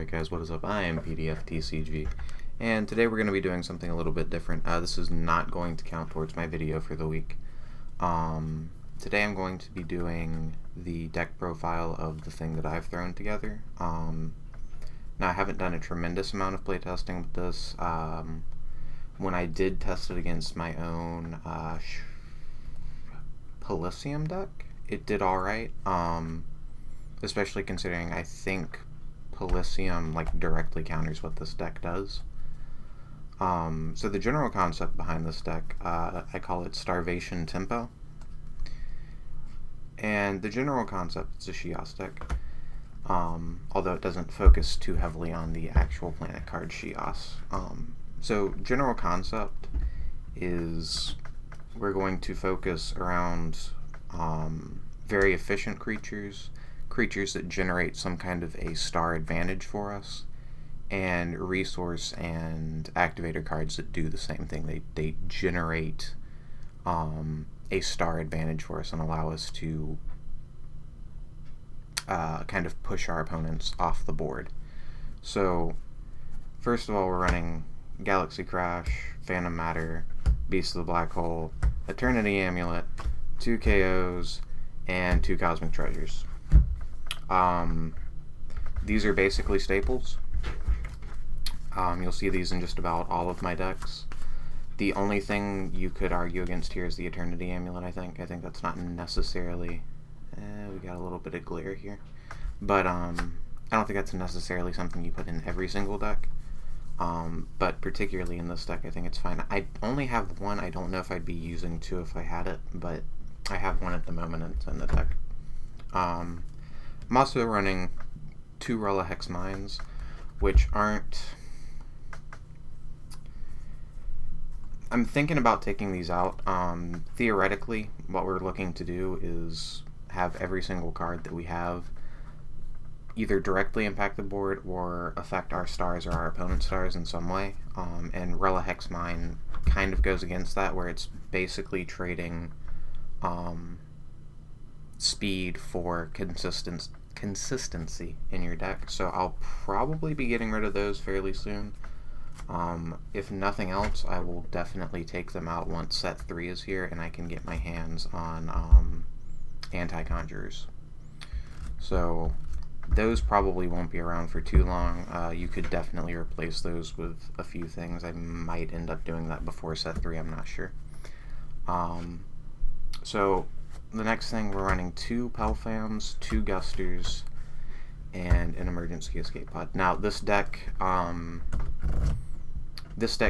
Alright guys, what is up? I am PDFTCG, and today we're going to be doing something a little bit different. This is not going to count towards my video for the week. Today I'm going to be doing the deck profile of the thing that I've thrown together. Now I haven't done a tremendous amount of playtesting with this. When I did test it against my own Polysium deck, it did alright, especially considering I think Polysium directly counters what this deck does. So the general concept behind this deck, I call it Starvation Tempo. And the general concept is a Shios deck, although it doesn't focus too heavily on the actual planet card Shios. So general concept is we're going to focus around very efficient creatures that generate some kind of a star advantage for us, and resource and activator cards that do the same thing. They generate a star advantage for us and allow us to kind of push our opponents off the board. So first of all, we're running Galaxy Crash, Phantom Matter, Beast of the Black Hole, Eternity Amulet, 2 KOs, and 2 Cosmic Treasures. These are basically staples. You'll see these in just about all of my decks. The only thing you could argue against here is the Eternity Amulet, I think. I think that's not necessarily... we got a little bit of glare here. But I don't think that's necessarily something you put in every single deck. But particularly in this deck, I think it's fine. I only have one. I don't know if I'd be using two if I had it, but I have one at the moment and it's in the deck. I'm also running 2 Rella Hex Mines, which aren't... I'm thinking about taking these out. Theoretically, what we're looking to do is have every single card that we have either directly impact the board or affect our stars or our opponent's stars in some way. And Rella Hex Mine kind of goes against that, where it's basically trading speed for consistency in your deck. So I'll probably be getting rid of those fairly soon. If nothing else, I will definitely take them out once set 3 is here and I can get my hands on anti-conjurers. So those probably won't be around for too long. You could definitely replace those with a few things. I might end up doing that before set 3, I'm not sure. So the next thing, we're running 2 Pelfams, 2 Gusters, and an Emergency Escape Pod. Now this deck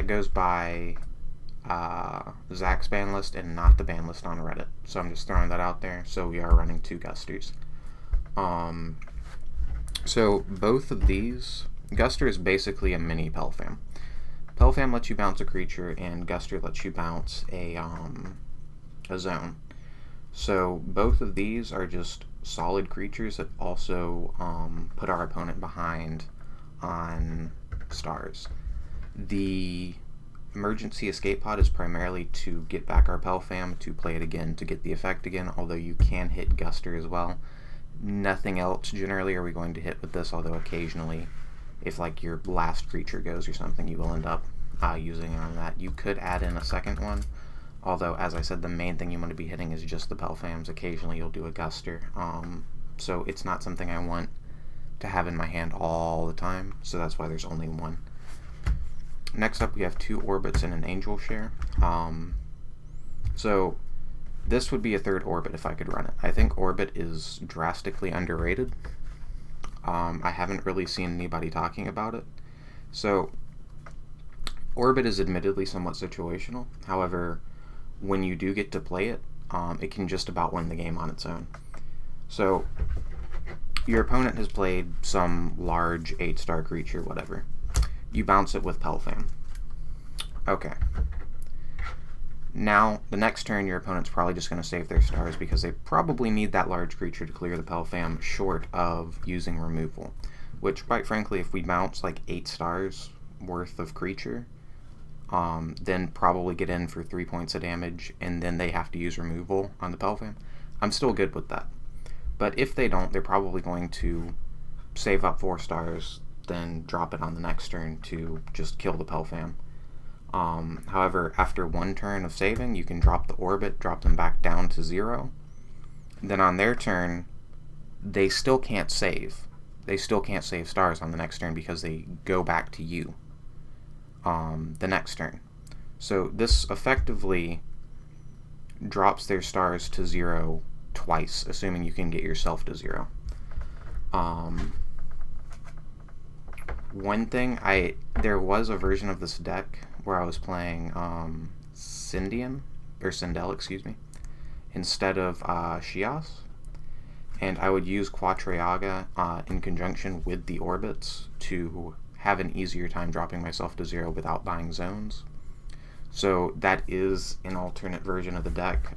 goes by Zach's ban list and not the ban list on Reddit, so I'm just throwing that out there. So we are running 2 Gusters. So both of these, Guster is basically a mini Pelfam. Pelfam lets you bounce a creature, and Guster lets you bounce a zone. So both of these are just solid creatures that also put our opponent behind on stars. The Emergency Escape Pod is primarily to get back our Pelfam, to play it again, to get the effect again, although you can hit Guster as well. Nothing else generally are we going to hit with this, although occasionally, if your last creature goes or something, you will end up using it on that. You could add in a second one, although, as I said, the main thing you want to be hitting is just the Pelfams. Occasionally you'll do a Guster, so it's not something I want to have in my hand all the time, so that's why there's only one. Next up, we have 2 Orbits and an Angel Share. So this would be a 3rd Orbit if I could run it. I think Orbit is drastically underrated. I haven't really seen anybody talking about it. So Orbit is admittedly somewhat situational. However, when you do get to play it, it can just about win the game on its own. So your opponent has played some large 8-star creature, whatever. You bounce it with Pelfam. Okay. Now, the next turn, your opponent's probably just going to save their stars because they probably need that large creature to clear the Pelfam short of using removal. Which, quite frankly, if we bounce 8 stars worth of creature, then probably get in for 3 points of damage, and then they have to use removal on the Pelfam, I'm still good with that. But if they don't, they're probably going to save up 4 stars, then drop it on the next turn to just kill the Pelfam. However, after one turn of saving, you can drop the orbit, drop them back down to 0. Then on their turn, they still can't save. They still can't save stars on the next turn because they go back to you the next turn. So this effectively drops their stars to 0 twice, assuming you can get yourself to 0. One thing, there was a version of this deck where I was playing Sindel, excuse me, instead of Shias, and I would use Quatrayaga in conjunction with the orbits to have an easier time dropping myself to 0 without buying zones. So that is an alternate version of the deck.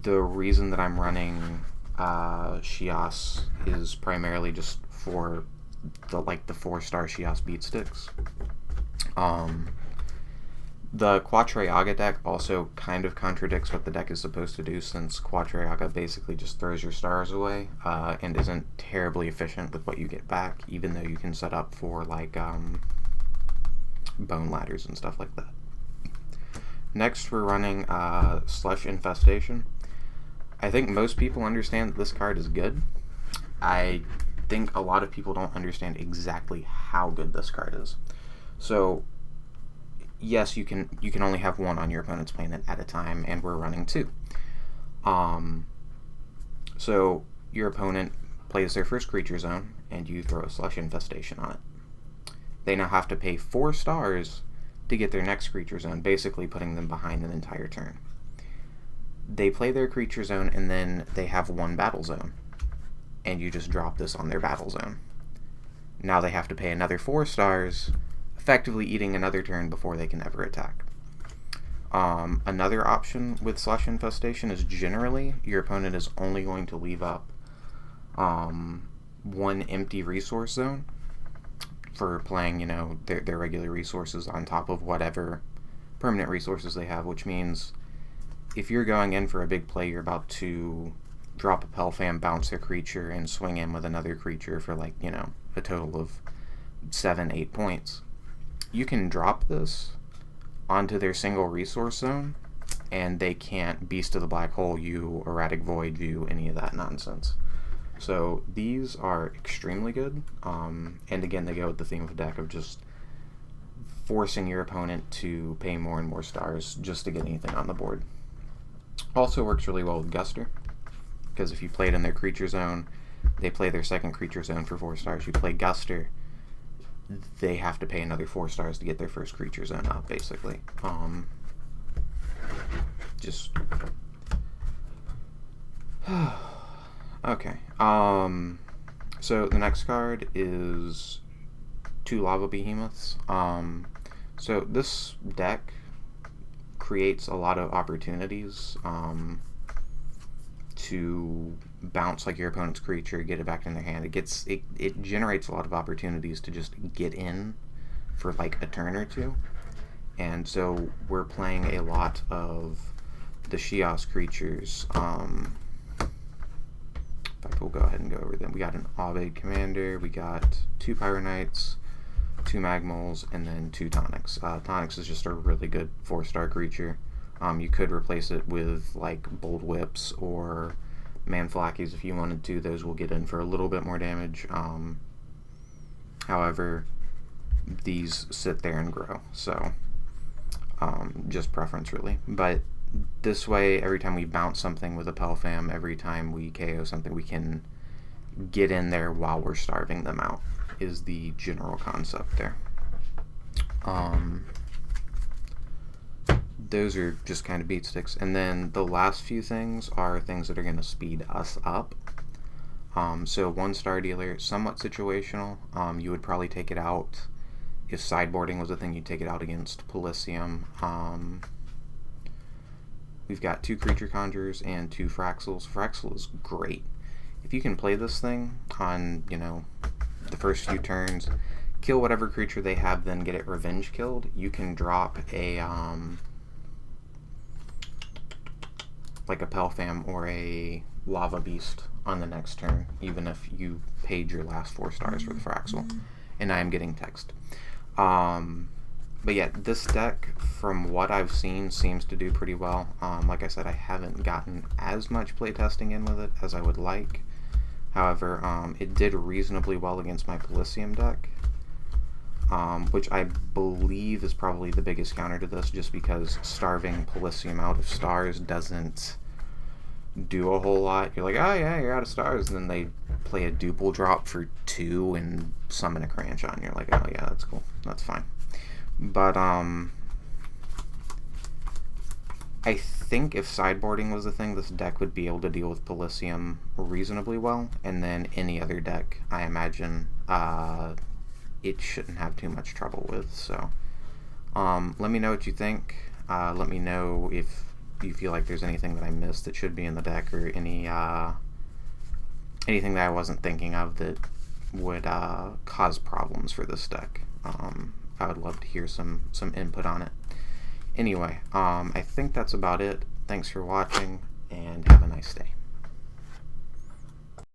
The reason that I'm running Shias is primarily just for the 4-star Shias beat sticks. The Quatrayaga deck also kind of contradicts what the deck is supposed to do, since Quatrayaga basically just throws your stars away and isn't terribly efficient with what you get back, even though you can set up for bone ladders and stuff like that. Next, we're running Slush Infestation. I think most people understand that this card is good. I think a lot of people don't understand exactly how good this card is. So yes, you can only have one on your opponent's planet at a time, and we're running 2. So your opponent plays their first creature zone, and you throw a Slush Infestation on it. They now have to pay 4 stars to get their next creature zone, basically putting them behind an entire turn. They play their creature zone, and then they have 1 battle zone, and you just drop this on their battle zone. Now they have to pay another 4 stars, effectively eating another turn before they can ever attack. Another option with Slush Infestation is generally your opponent is only going to leave up 1 empty resource zone for playing, their regular resources on top of whatever permanent resources they have, which means if you're going in for a big play, you're about to drop a Pelfam, bounce their creature, and swing in with another creature for a total of 7-8 points. You can drop this onto their single resource zone, and they can't Beast of the Black Hole you, Erratic Void you, any of that nonsense. So these are extremely good, and again, they go with the theme of the deck of just forcing your opponent to pay more and more stars just to get anything on the board. Also works really well with Guster, because if you play it in their creature zone, they play their second creature zone for 4 stars. You play Guster, they have to pay another 4 stars to get their first creature zone up, basically. Okay. So the next card is 2 Lava Behemoths. So this deck creates a lot of opportunities to bounce your opponent's creature, get it back in their hand. It generates a lot of opportunities to just get in for a turn or 2. And so we're playing a lot of the Shias creatures. In fact, we'll go ahead and go over them. We got an Aubade Commander, we got 2 Pyronites, 2 Magmols, and then 2 Tonics. Tonics is just a really good 4-star creature. You could replace it with Bold Whips or Manflakis if you wanted to. Those will get in for a little bit more damage. However, these sit there and grow, so just preference really. But this way, every time we bounce something with a Pelfam, every time we KO something, we can get in there while we're starving them out, is the general concept there. Those are just kind of beat sticks. And then the last few things are things that are going to speed us up. So 1-star dealer, somewhat situational. You would probably take it out if sideboarding was a thing. You'd take it out against Pelisium. We've got 2 creature conjurers and 2 Fraxels. Fraxel is great. If you can play this thing on, the first few turns, kill whatever creature they have, then get it revenge killed, you can drop a a Pelfam or a Lava Beast on the next turn, even if you paid your last 4 stars for the Fraxel. And I am getting text. But yeah, this deck, from what I've seen, seems to do pretty well. Like I said, I haven't gotten as much playtesting in with it as I would like. However, it did reasonably well against my Pelisium deck, which I believe is probably the biggest counter to this, just because starving Pelisium out of stars doesn't do a whole lot. You're like, oh yeah, you're out of stars, and then they play a duple drop for 2 and summon a Cranchan. You're like, oh yeah, that's cool, that's fine. But I think if sideboarding was a thing, this deck would be able to deal with Pelisium reasonably well, and then any other deck, I imagine, it shouldn't have too much trouble with. So let me know what you think. Let me know if you feel like there's anything that I missed that should be in the deck, or anything that I wasn't thinking of that would cause problems for this deck. I would love to hear some input on it. Anyway, I think that's about it. Thanks for watching, and have a nice day.